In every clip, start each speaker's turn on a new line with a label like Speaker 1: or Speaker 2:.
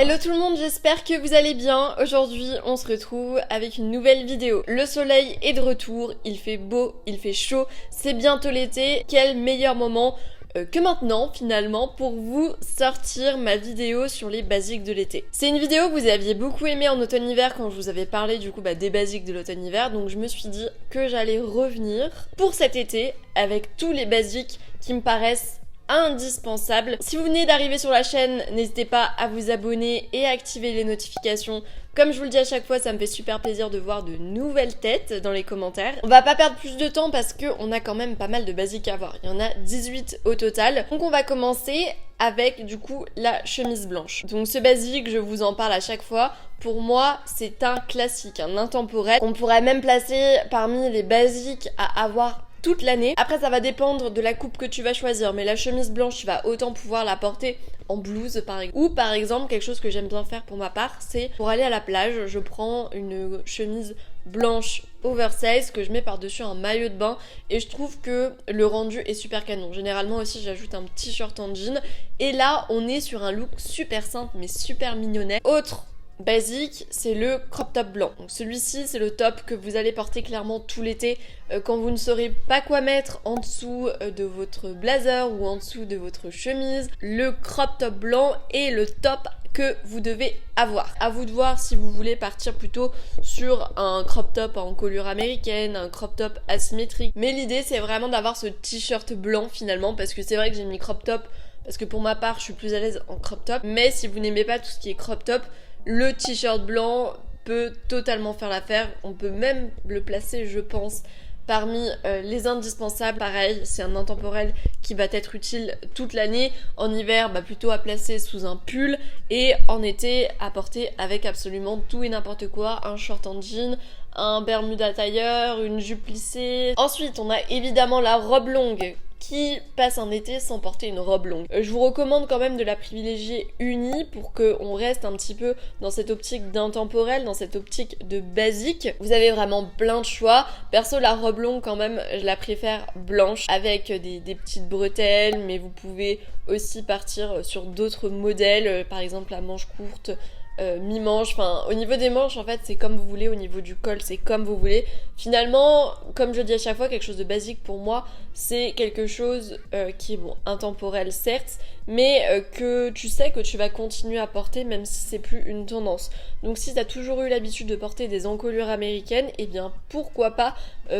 Speaker 1: Hello tout le monde, j'espère que vous allez bien. Aujourd'hui, on se retrouve avec une nouvelle vidéo. Le soleil est de retour, il fait beau, il fait chaud, c'est bientôt l'été. Quel meilleur moment que maintenant finalement pour vous sortir ma vidéo sur les basiques de l'été. C'est une vidéo que vous aviez beaucoup aimée en automne-hiver quand je vous avais parlé du coup des basiques de l'automne-hiver, donc je me suis dit que j'allais revenir pour cet été avec tous les basiques qui me paraissent indispensable. Si vous venez d'arriver sur la chaîne, n'hésitez pas à vous abonner et à activer les notifications. Comme je vous le dis à chaque fois, ça me fait super plaisir de voir de nouvelles têtes dans les commentaires. On va pas perdre plus de temps parce qu'on a quand même pas mal de basiques à voir. Il y en a 18 au total. Donc on va commencer avec du coup la chemise blanche. Donc ce basique, je vous en parle à chaque fois. Pour moi, c'est un classique, un intemporel. On pourrait même placer parmi les basiques à avoir toute l'année. Après, ça va dépendre de la coupe que tu vas choisir, mais la chemise blanche, tu vas autant pouvoir la porter en blouse par exemple. Ou par exemple, quelque chose que j'aime bien faire pour ma part, c'est pour aller à la plage, je prends une chemise blanche oversize que je mets par-dessus un maillot de bain et je trouve que le rendu est super canon. Généralement aussi, j'ajoute un t-shirt en jean et là, on est sur un look super simple mais super mignonnet. Autre basique, c'est le crop top blanc. Donc celui-ci, c'est le top que vous allez porter clairement tout l'été quand vous ne saurez pas quoi mettre en dessous de votre blazer ou en dessous de votre chemise. Le crop top blanc est le top que vous devez avoir. À vous de voir si vous voulez partir plutôt sur un crop top en colure américaine, un crop top asymétrique. Mais l'idée, c'est vraiment d'avoir ce t-shirt blanc finalement, parce que c'est vrai que j'ai mis crop top parce que pour ma part, je suis plus à l'aise en crop top. Mais si vous n'aimez pas tout ce qui est crop top, le t-shirt blanc peut totalement faire l'affaire. On peut même le placer, je pense, parmi les indispensables. Pareil, c'est un intemporel qui va être utile toute l'année. En hiver, plutôt à placer sous un pull. Et en été, à porter avec absolument tout et n'importe quoi. Un short en jean, un bermuda tailleur, une jupe plissée. Ensuite, on a évidemment la robe longue. Qui passe un été sans porter une robe longue. Je vous recommande quand même de la privilégier unie pour qu'on reste un petit peu dans cette optique d'intemporel, dans cette optique de basique. Vous avez vraiment plein de choix. Perso, la robe longue quand même, je la préfère blanche avec des petites bretelles, mais vous pouvez aussi partir sur d'autres modèles, par exemple la manche courte, mi-manche, enfin au niveau des manches en fait c'est comme vous voulez, au niveau du col c'est comme vous voulez. Finalement, comme je dis à chaque fois, quelque chose de basique pour moi c'est quelque chose qui est bon, intemporel certes, mais que tu sais que tu vas continuer à porter même si c'est plus une tendance. Donc si t'as toujours eu l'habitude de porter des encolures américaines, et bien pourquoi pas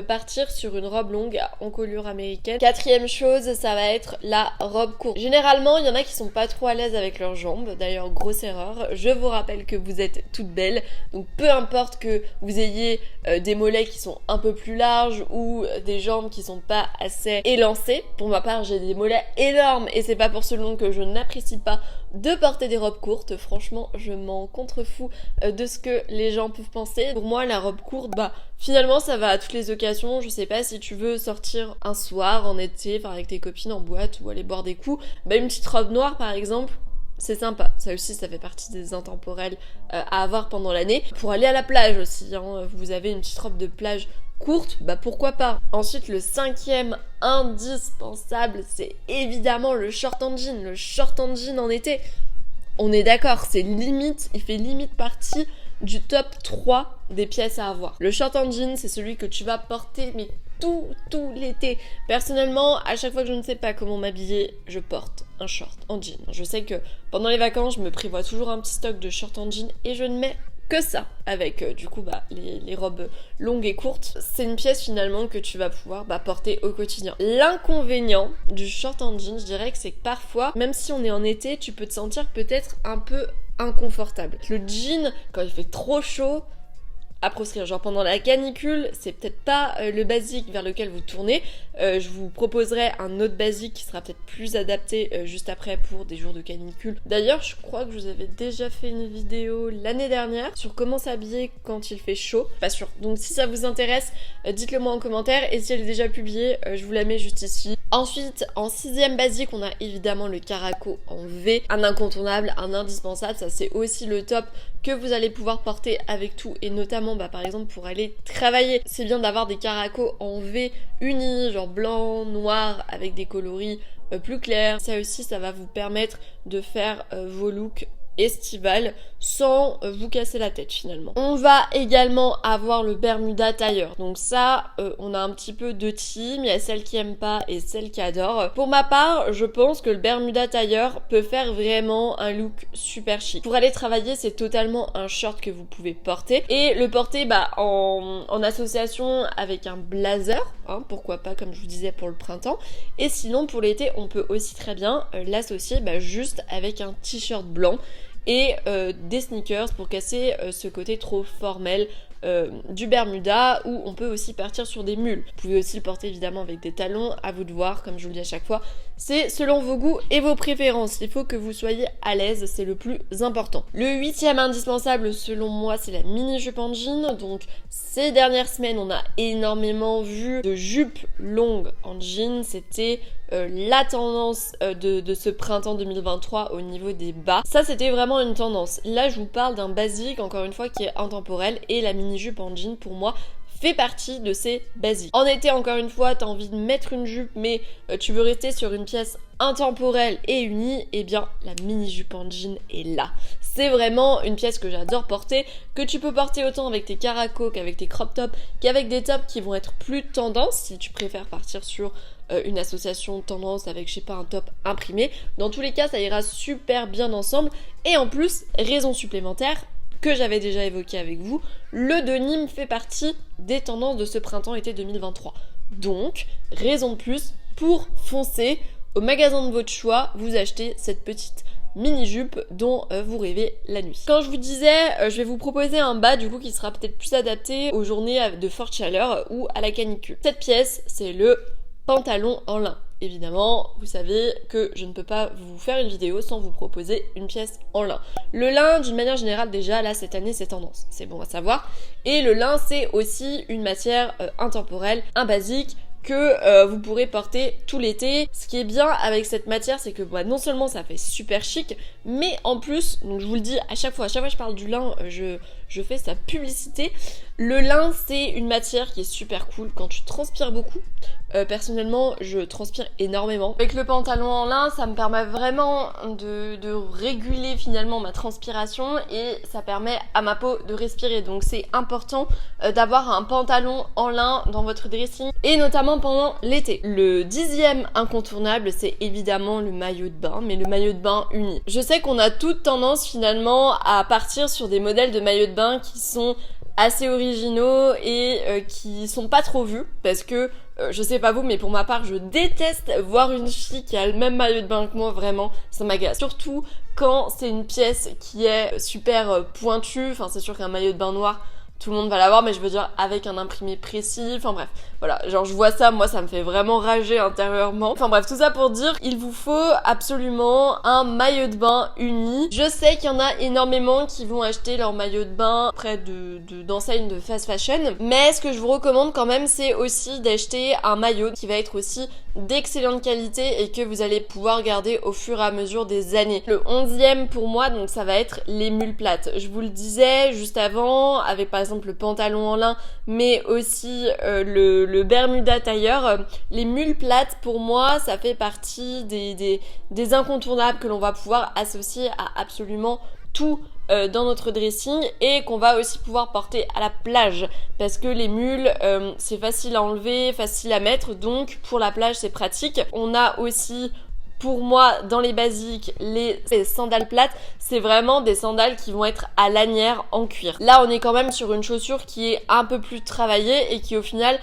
Speaker 1: partir sur une robe longue à encolure américaine. Quatrième chose, ça va être la robe courte. Généralement, il y en a qui sont pas trop à l'aise avec leurs jambes, d'ailleurs grosse erreur. Je vous rappelle que vous êtes toutes belles, donc peu importe que vous ayez des mollets qui sont un peu plus larges ou des jambes qui sont pas assez élancées. Pour ma part, j'ai des mollets énormes et c'est pas pour ce long que je n'apprécie pas de porter des robes courtes. Franchement, je m'en contrefous de ce que les gens peuvent penser. Pour moi, la robe courte, finalement, ça va à toutes les occasions. Je sais pas si tu veux sortir un soir en été, avec tes copines en boîte ou aller boire des coups, une petite robe noire par exemple. C'est sympa, ça aussi ça fait partie des intemporels à avoir pendant l'année. Pour aller à la plage aussi, vous avez une petite robe de plage courte, pourquoi pas. Ensuite, le cinquième indispensable, c'est évidemment le short en jean. Le short en jean en été, on est d'accord, c'est limite, il fait limite partie du top 3 des pièces à avoir. Le short en jean, c'est celui que tu vas porter mais tout l'été. Personnellement, à chaque fois que je ne sais pas comment m'habiller, je porte un short en jean. Je sais que pendant les vacances, je me prévois toujours un petit stock de shorts en jean et je ne mets que ça avec les robes longues et courtes. C'est une pièce finalement que tu vas pouvoir porter au quotidien. L'inconvénient du short en jean, je dirais que c'est que parfois, même si on est en été, tu peux te sentir peut-être un peu inconfortable. Le jean, quand il fait trop chaud, à proscrire, genre pendant la canicule, c'est peut-être pas le basique vers lequel vous tournez. Je vous proposerai un autre basique qui sera peut-être plus adapté juste après pour des jours de canicule. D'ailleurs, je crois que je vous avais déjà fait une vidéo l'année dernière sur comment s'habiller quand il fait chaud. Pas sûr. Donc si ça vous intéresse, dites-le moi en commentaire, et si elle est déjà publiée, je vous la mets juste ici. Ensuite, en sixième basique, on a évidemment le caraco en V, un incontournable, un indispensable. Ça c'est aussi le top que vous allez pouvoir porter avec tout, et notamment par exemple pour aller travailler. C'est bien d'avoir des caracos en V unis, genre blanc, noir, avec des coloris plus clairs. Ça aussi, ça va vous permettre de faire vos looks estival sans vous casser la tête finalement. On va également avoir le Bermuda tailleur. Donc ça, on a un petit peu deux teams. Il y a celles qui aiment pas et celles qui adorent. Pour ma part, je pense que le Bermuda tailleur peut faire vraiment un look super chic. Pour aller travailler, c'est totalement un short que vous pouvez porter. Et le porter en association avec un blazer, hein, pourquoi pas comme je vous disais pour le printemps. Et sinon pour l'été, on peut aussi très bien l'associer juste avec un t-shirt blanc et des sneakers pour casser ce côté trop formel du Bermuda, où on peut aussi partir sur des mules. Vous pouvez aussi le porter évidemment avec des talons, à vous de voir, comme je vous le dis à chaque fois. C'est selon vos goûts et vos préférences. Il faut que vous soyez à l'aise, c'est le plus important. Le 8e indispensable selon moi, c'est la mini jupe en jean. Donc ces dernières semaines, on a énormément vu de jupes longues en jean. C'était la tendance de ce printemps 2023 au niveau des bas. Ça, c'était vraiment une tendance. Là, je vous parle d'un basique, encore une fois, qui est intemporel, et la mini-jupe en jean, pour moi, fait partie de ces basiques. En été, encore une fois, t'as envie de mettre une jupe, mais tu veux rester sur une pièce intemporelle et unie, et bien, la mini-jupe en jean est là. C'est vraiment une pièce que j'adore porter, que tu peux porter autant avec tes caracos qu'avec tes crop tops, qu'avec des tops qui vont être plus tendance, si tu préfères partir sur une association tendance avec, je sais pas, un top imprimé. Dans tous les cas, ça ira super bien ensemble. Et en plus, raison supplémentaire que j'avais déjà évoquée avec vous, le denim fait partie des tendances de ce printemps-été 2023. Donc, raison de plus pour foncer au magasin de votre choix, vous achetez cette petite mini-jupe dont vous rêvez la nuit. Quand je vous disais, je vais vous proposer un bas du coup qui sera peut-être plus adapté aux journées de forte chaleur ou à la canicule. Cette pièce, c'est le pantalon en lin. Évidemment, vous savez que je ne peux pas vous faire une vidéo sans vous proposer une pièce en lin. Le lin, d'une manière générale, déjà, là, cette année, c'est tendance. C'est bon à savoir. Et le lin, c'est aussi une matière intemporelle, un basique, que vous pourrez porter tout l'été. Ce qui est bien avec cette matière, c'est que non seulement ça fait super chic, mais en plus, donc je vous le dis à chaque fois que je parle du lin, je fais sa publicité. Le lin, c'est une matière qui est super cool quand tu transpires beaucoup. Personnellement, je transpire énormément. Avec le pantalon en lin, ça me permet vraiment de réguler finalement ma transpiration et ça permet à ma peau de respirer. Donc c'est important d'avoir un pantalon en lin dans votre dressing et notamment pendant l'été. Le 10e incontournable, c'est évidemment le maillot de bain, mais le maillot de bain uni. Je sais qu'on a toute tendance finalement à partir sur des modèles de maillot de bain qui sont assez originaux et qui sont pas trop vus parce que je sais pas vous, mais pour ma part, je déteste voir une fille qui a le même maillot de bain que moi, vraiment, ça m'agace. Surtout quand c'est une pièce qui est super pointue, enfin c'est sûr qu'un maillot de bain noir, tout le monde va l'avoir, mais je veux dire avec un imprimé précis, enfin bref, voilà, genre je vois ça, moi ça me fait vraiment rager intérieurement. Enfin bref, tout ça pour dire, il vous faut absolument un maillot de bain uni. Je sais qu'il y en a énormément qui vont acheter leur maillot de bain près d'enseignes de fast fashion, mais ce que je vous recommande quand même, c'est aussi d'acheter un maillot qui va être aussi d'excellente qualité et que vous allez pouvoir garder au fur et à mesure des années. Le 11e pour moi, donc ça va être les mules plates. Je vous le disais juste avant, avec par exemple le pantalon en lin, mais aussi le Bermuda tailleur. Les mules plates, pour moi, ça fait partie des incontournables que l'on va pouvoir associer à absolument tout dans notre dressing et qu'on va aussi pouvoir porter à la plage parce que les mules c'est facile à enlever, facile à mettre, donc pour la plage c'est pratique. On a aussi pour moi dans les basiques les sandales plates, c'est vraiment des sandales qui vont être à lanière en cuir. Là on est quand même sur une chaussure qui est un peu plus travaillée et qui au final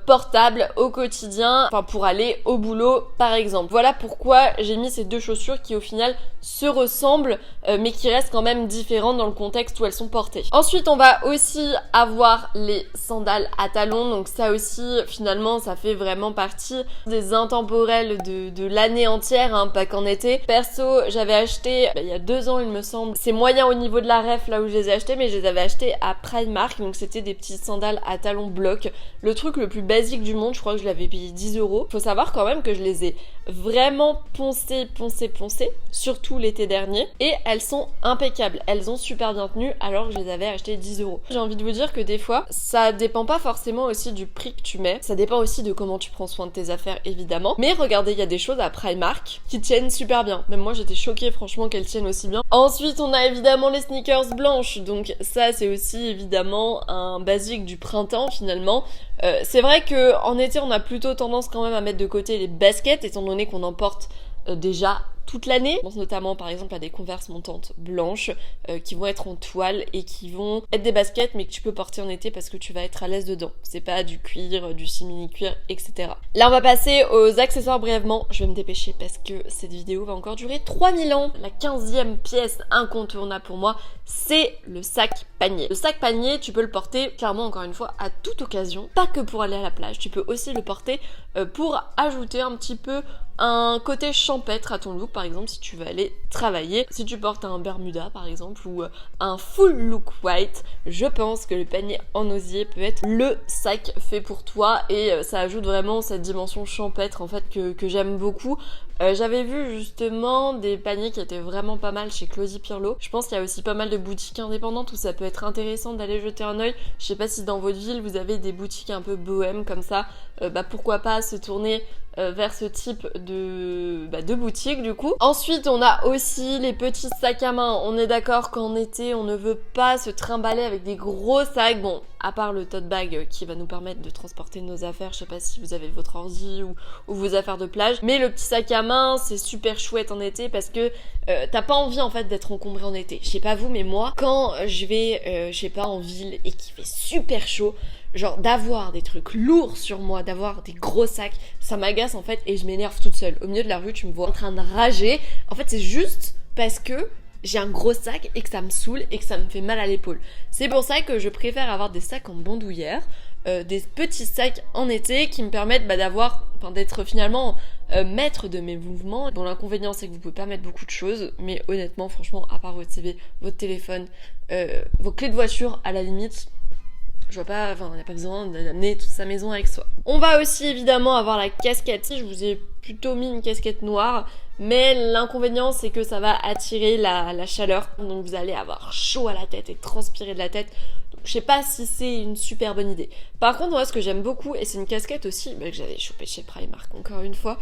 Speaker 1: portable au quotidien, enfin pour aller au boulot par exemple. Voilà pourquoi j'ai mis ces deux chaussures qui au final se ressemblent mais qui restent quand même différentes dans le contexte où elles sont portées. Ensuite on va aussi avoir les sandales à talons, donc ça aussi finalement ça fait vraiment partie des intemporels de l'année entière, hein, pas qu'en été. Perso j'avais acheté il y a 2 ans il me semble, c'est moyen au niveau de la ref là où je les ai achetés, mais je les avais achetés à Primark, donc c'était des petites sandales à talons bloc. Le truc le plus basique du monde, je crois que je l'avais payé 10 euros. Faut savoir quand même que je les ai vraiment poncées, surtout l'été dernier, et elles sont impeccables, elles ont super bien tenu alors que je les avais achetées 10 euros. J'ai envie de vous dire que des fois, ça dépend pas forcément aussi du prix que tu mets, ça dépend aussi de comment tu prends soin de tes affaires évidemment, mais regardez, il y a des choses à Primark qui tiennent super bien, même moi j'étais choquée franchement qu'elles tiennent aussi bien. Ensuite on a évidemment les sneakers blanches, donc ça c'est aussi évidemment un basique du printemps finalement. C'est vrai que en été on a plutôt tendance quand même à mettre de côté les baskets étant donné qu'on en porte déjà toute l'année. Je pense notamment par exemple à des Converse montantes blanches qui vont être en toile et qui vont être des baskets mais que tu peux porter en été parce que tu vas être à l'aise dedans. C'est pas du cuir, du simili-cuir, etc. Là on va passer aux accessoires brièvement. Je vais me dépêcher parce que cette vidéo va encore durer 3000 ans. La 15e pièce incontournable pour moi, c'est le sac panier. Le sac panier, tu peux le porter clairement encore une fois à toute occasion, pas que pour aller à la plage. Tu peux aussi le porter pour ajouter un petit peu un côté champêtre à ton look, par exemple si tu veux aller travailler. Si tu portes un bermuda par exemple ou un full look white, je pense que le panier en osier peut être le sac fait pour toi et ça ajoute vraiment cette dimension champêtre en fait que j'aime beaucoup. J'avais vu justement des paniers qui étaient vraiment pas mal chez Claudie Pierlot. Je pense qu'il y a aussi pas mal de boutiques indépendantes où ça peut être intéressant d'aller jeter un œil. Je sais pas si dans votre ville vous avez des boutiques un peu bohème comme ça, pourquoi pas se tourner vers ce type de boutique du coup. Ensuite on a aussi les petits sacs à main. On est d'accord qu'en été on ne veut pas se trimballer avec des gros sacs, bon à part le tote bag qui va nous permettre de transporter nos affaires, je sais pas si vous avez votre ordi ou vos affaires de plage, mais le petit sac à main c'est super chouette en été parce que t'as pas envie en fait d'être encombré en été. Je sais pas vous mais moi quand je vais je sais pas en ville et qu'il fait super chaud, genre d'avoir des trucs lourds sur moi, d'avoir des gros sacs, ça m'agace en fait et je m'énerve toute seule. Au milieu de la rue, tu me vois en train de rager. En fait, c'est juste parce que j'ai un gros sac et que ça me saoule et que ça me fait mal à l'épaule. C'est pour ça que je préfère avoir des sacs en bandoulière, des petits sacs en été qui me permettent d'être finalement maître de mes mouvements. Bon, l'inconvénient c'est que vous pouvez pas mettre beaucoup de choses, mais honnêtement, franchement, à part votre CV, votre téléphone, vos clés de voiture, à la limite, je vois pas, il n'y a pas besoin d'amener toute sa maison avec soi. On va aussi évidemment avoir la casquette. Je vous ai plutôt mis une casquette noire, mais l'inconvénient c'est que ça va attirer la chaleur, donc vous allez avoir chaud à la tête et transpirer de la tête. Donc, je sais pas si c'est une super bonne idée. Par contre, moi ce que j'aime beaucoup, et c'est une casquette aussi que j'avais chopée chez Primark encore une fois,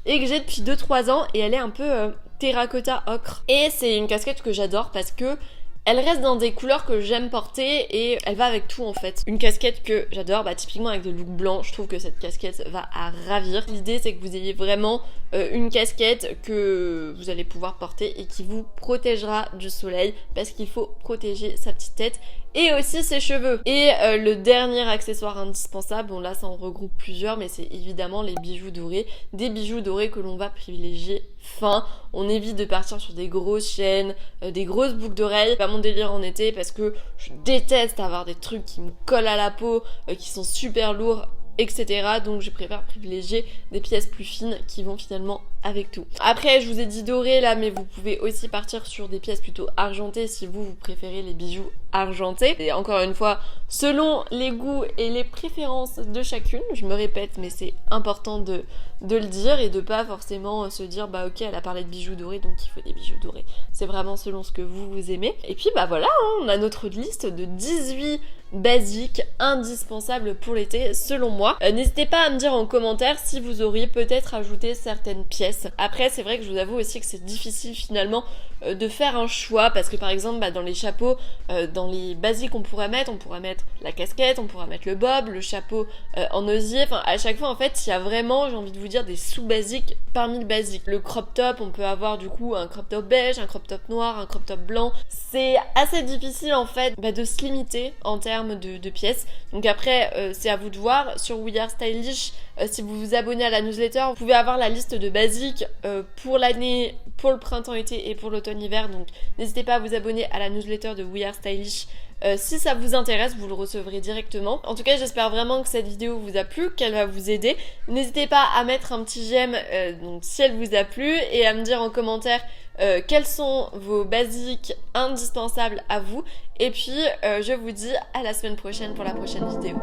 Speaker 1: et que j'ai depuis 2-3 ans, et elle est un peu terracotta ocre. Et c'est une casquette que j'adore parce que elle reste dans des couleurs que j'aime porter et elle va avec tout en fait. Une casquette que j'adore, typiquement avec des looks blancs, je trouve que cette casquette va à ravir. L'idée c'est que vous ayez vraiment une casquette que vous allez pouvoir porter et qui vous protégera du soleil parce qu'il faut protéger sa petite tête et aussi ses cheveux. Et le dernier accessoire indispensable, bon là ça en regroupe plusieurs, mais c'est évidemment les bijoux dorés. Des bijoux dorés que l'on va privilégier fin. On évite de partir sur des grosses chaînes, des grosses boucles d'oreilles. Pas mon délire en été parce que je déteste avoir des trucs qui me collent à la peau, qui sont super lourds, etc. Donc je préfère privilégier des pièces plus fines qui vont finalement avec tout. Après je vous ai dit doré là, mais vous pouvez aussi partir sur des pièces plutôt argentées si vous préférez les bijoux argentés. Et encore une fois, selon les goûts et les préférences de chacune, je me répète mais c'est important de le dire et de pas forcément se dire ok elle a parlé de bijoux dorés donc il faut des bijoux dorés. C'est vraiment selon ce que vous aimez. Et puis voilà, on a notre liste de 18 basiques indispensables pour l'été selon moi. N'hésitez pas à me dire en commentaire si vous auriez peut-être ajouté certaines pièces. Après c'est vrai que je vous avoue aussi que c'est difficile finalement de faire un choix parce que par exemple dans les chapeaux, dans les basiques on pourrait mettre la casquette, on pourrait mettre le bob, le chapeau en osier, à chaque fois en fait il y a vraiment, j'ai envie de vous dire, des sous-basiques parmi le basique. Le crop top, on peut avoir du coup un crop top beige, un crop top noir, un crop top blanc. C'est assez difficile en fait de se limiter en termes de pièces. Donc après c'est à vous de voir. Sur We Are Stylish, si vous vous abonnez à la newsletter, vous pouvez avoir la liste de basiques pour l'année, pour le printemps-été et pour l'automne-hiver. Donc n'hésitez pas à vous abonner à la newsletter de We Are Stylish. Si ça vous intéresse, vous le recevrez directement. En tout cas, j'espère vraiment que cette vidéo vous a plu, qu'elle va vous aider. N'hésitez pas à mettre un petit j'aime donc si elle vous a plu et à me dire en commentaire quels sont vos basiques indispensables à vous. Et puis, je vous dis à la semaine prochaine pour la prochaine vidéo.